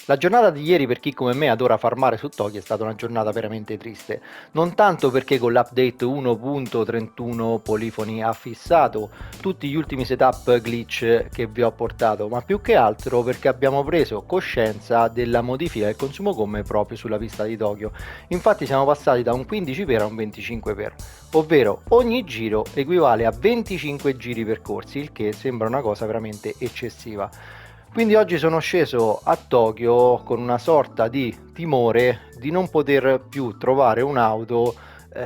La giornata di ieri per chi come me adora farmare su Tokyo è stata una giornata veramente triste, non tanto perché con l'update 1.31 Polifoni ha fissato tutti gli ultimi setup glitch che vi ho portato, ma più che altro perché abbiamo preso coscienza della modifica del consumo gomme proprio sulla pista di Tokyo. Infatti siamo passati da un 15 per a un 25 per, ovvero ogni giro equivale a 25 giri percorsi, il che sembra una cosa veramente eccessiva. Quindi oggi sono sceso a Tokyo con una sorta di timore di non poter più trovare un'auto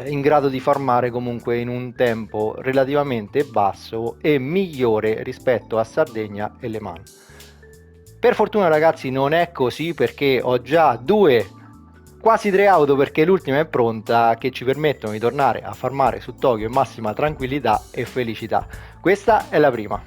in grado di farmare comunque in un tempo relativamente basso e migliore rispetto a Sardegna e Le Mans. Per fortuna ragazzi non è così, perché ho già due, quasi tre auto, perché l'ultima è pronta, che ci permettono di tornare a farmare su Tokyo in massima tranquillità e felicità. Questa è la prima.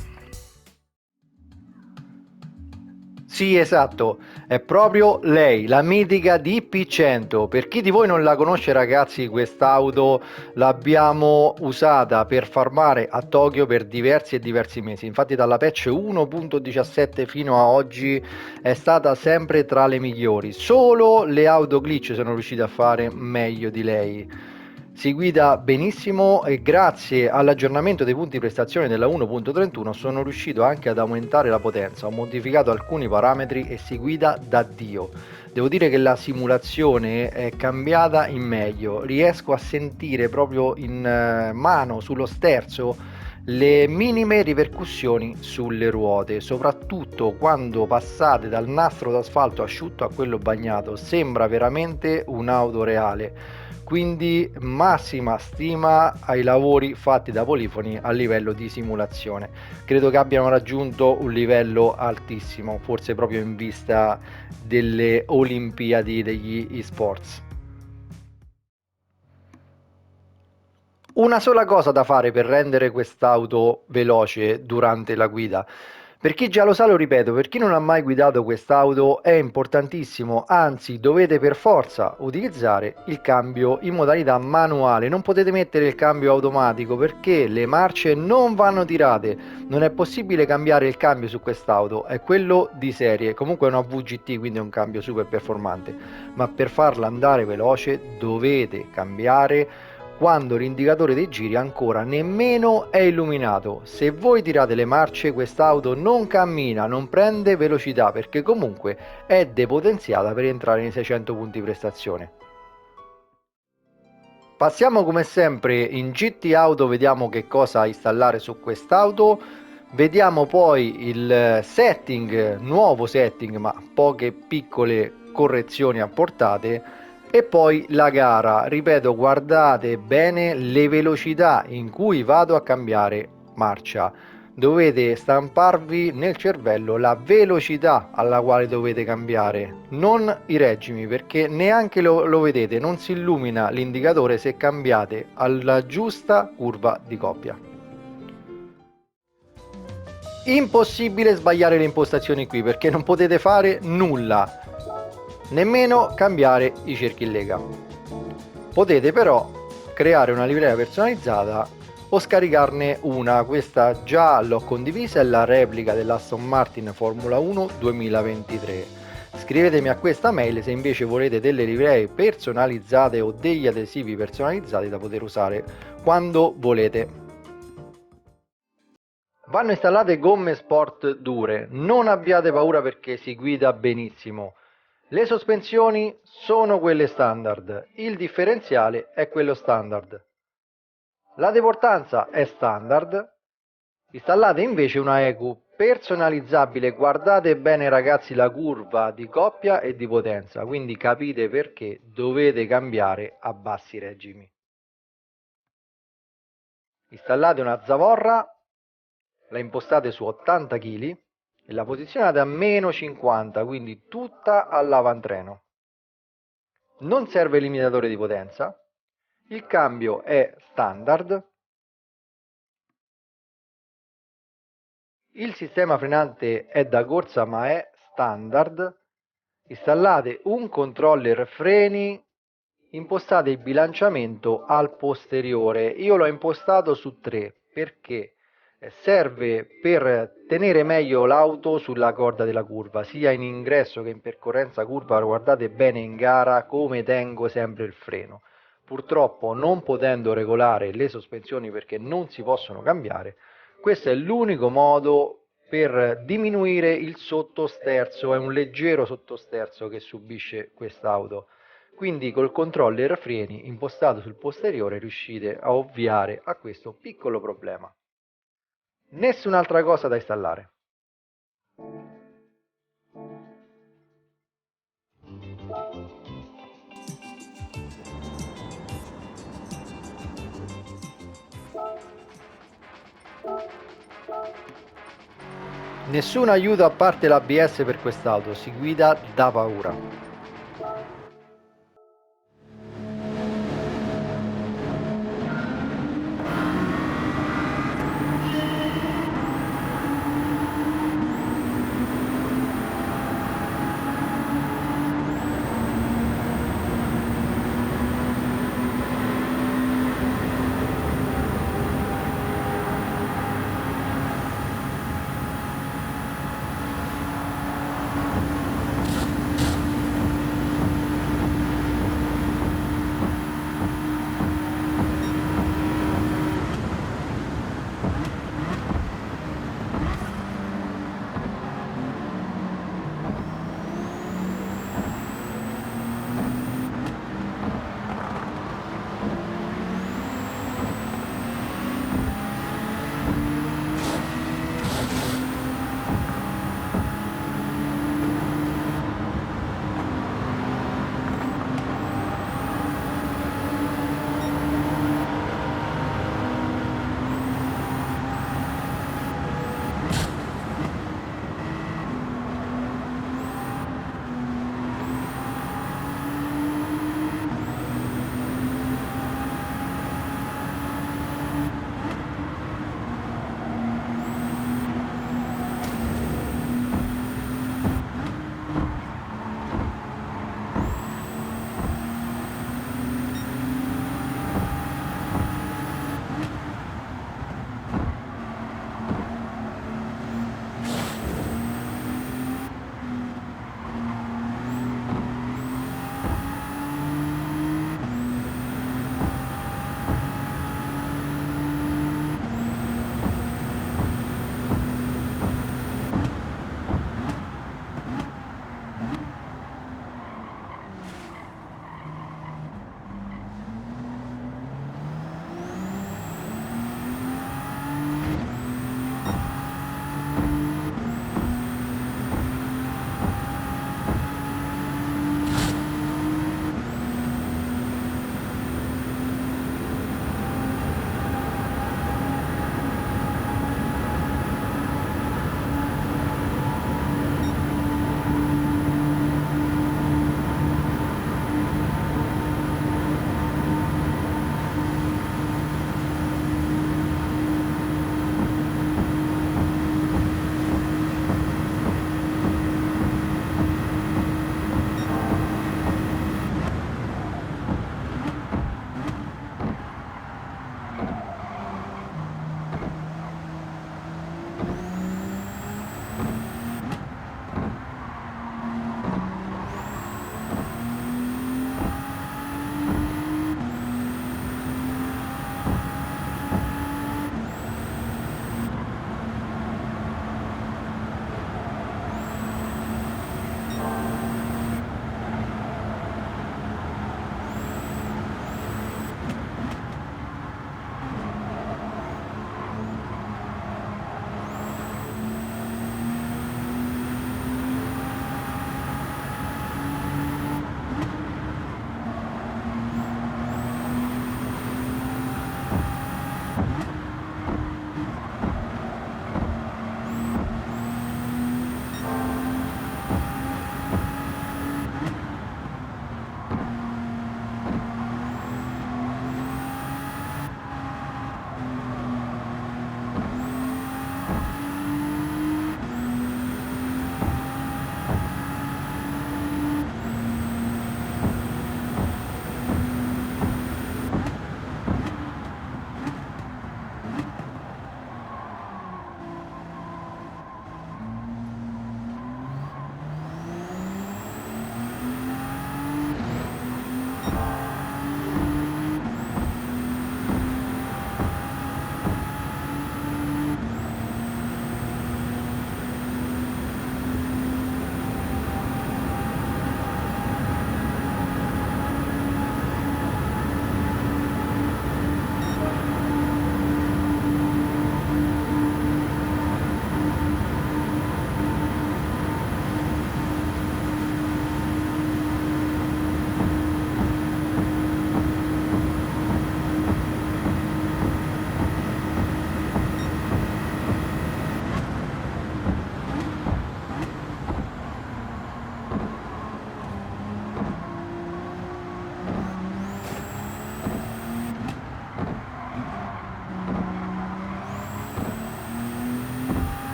Sì, esatto, è proprio lei, la mitica DP-100. Per chi di voi non la conosce, ragazzi, quest'auto l'abbiamo usata per farmare a Tokyo per diversi e diversi mesi. Infatti dalla patch 1.17 fino a oggi è stata sempre tra le migliori. Solo le auto glitch sono riuscite a fare meglio di lei. Si guida benissimo e grazie all'aggiornamento dei punti prestazione della 1.31 sono riuscito anche ad aumentare la potenza, ho modificato alcuni parametri e si guida da Dio. Devo dire che la simulazione è cambiata in meglio, riesco a sentire proprio in mano sullo sterzo le minime ripercussioni sulle ruote, soprattutto quando passate dal nastro d'asfalto asciutto a quello bagnato, sembra veramente un'auto reale. Quindi massima stima ai lavori fatti da Polifoni a livello di simulazione. Credo che abbiano raggiunto un livello altissimo, forse proprio in vista delle Olimpiadi degli eSports. Una sola cosa da fare per rendere quest'auto veloce durante la guida. Per chi già lo sa, lo ripeto, per chi non ha mai guidato quest'auto è importantissimo, anzi dovete per forza utilizzare il cambio in modalità manuale. Non potete mettere il cambio automatico perché le marce non vanno tirate. Non è possibile cambiare il cambio su quest'auto, è quello di serie. Comunque è una VGT, quindi è un cambio super performante, ma per farla andare veloce dovete cambiare quando l'indicatore dei giri ancora nemmeno è illuminato. Se voi tirate le marce, quest'auto non cammina, non prende velocità, perché comunque è depotenziata per entrare nei 600 punti prestazione. Passiamo come sempre in GT Auto, vediamo che cosa installare su quest'auto. Vediamo poi il setting, nuovo setting, ma poche piccole correzioni apportate. E poi la gara, ripeto, guardate bene le velocità in cui vado a cambiare marcia. Dovete stamparvi nel cervello la velocità alla quale dovete cambiare, non i regimi, perché neanche lo vedete, non si illumina l'indicatore se cambiate alla giusta curva di coppia. Impossibile sbagliare le impostazioni qui, perché non potete fare nulla, nemmeno cambiare i cerchi in lega. Potete però creare una livrea personalizzata o scaricarne una. Questa già l'ho condivisa, è la replica dell'Aston Martin Formula 1 2023. Scrivetemi a questa mail se invece volete delle livree personalizzate o degli adesivi personalizzati da poter usare quando volete. Vanno installate gomme sport dure, non abbiate paura perché si guida benissimo. Le sospensioni sono quelle standard, il differenziale è quello standard. La deportanza è standard. Installate invece una ECU personalizzabile, guardate bene ragazzi la curva di coppia e di potenza, quindi capite perché dovete cambiare a bassi regimi. Installate una zavorra, la impostate su 80 kg e la posizionate a meno 50, quindi tutta all'avantreno. Non serve limitatore di potenza, il cambio è standard, il sistema frenante è da corsa ma è standard. Installate un controller freni, impostate il bilanciamento al posteriore. Io l'ho impostato su 3 perché serve per tenere meglio l'auto sulla corda della curva, sia in ingresso che in percorrenza curva. Guardate bene in gara come tengo sempre il freno. Purtroppo, non potendo regolare le sospensioni perché non si possono cambiare, questo è l'unico modo per diminuire il sottosterzo. È un leggero sottosterzo che subisce quest'auto, quindi col controller freni impostato sul posteriore riuscite a ovviare a questo piccolo problema. Nessun'altra cosa da installare. Nessun aiuto a parte l'ABS per quest'auto, si guida da paura.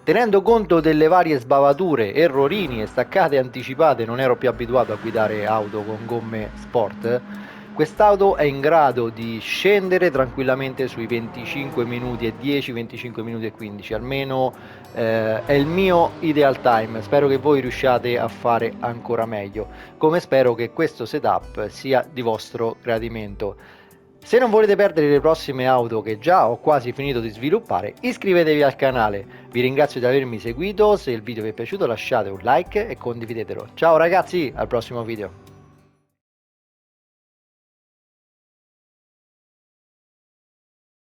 tenendo conto delle varie sbavature, errorini e staccate anticipate, non ero più abituato a guidare auto con gomme sport. Quest'auto è in grado di scendere tranquillamente sui 25 minuti e 10, 25 minuti e 15, almeno è il mio ideal time. Spero che voi riusciate a fare ancora meglio, come spero che questo setup sia di vostro gradimento. Se non volete perdere le prossime auto che già ho quasi finito di sviluppare, iscrivetevi al canale. Vi ringrazio di avermi seguito, se il video vi è piaciuto lasciate un like e condividetelo. Ciao ragazzi, al prossimo video.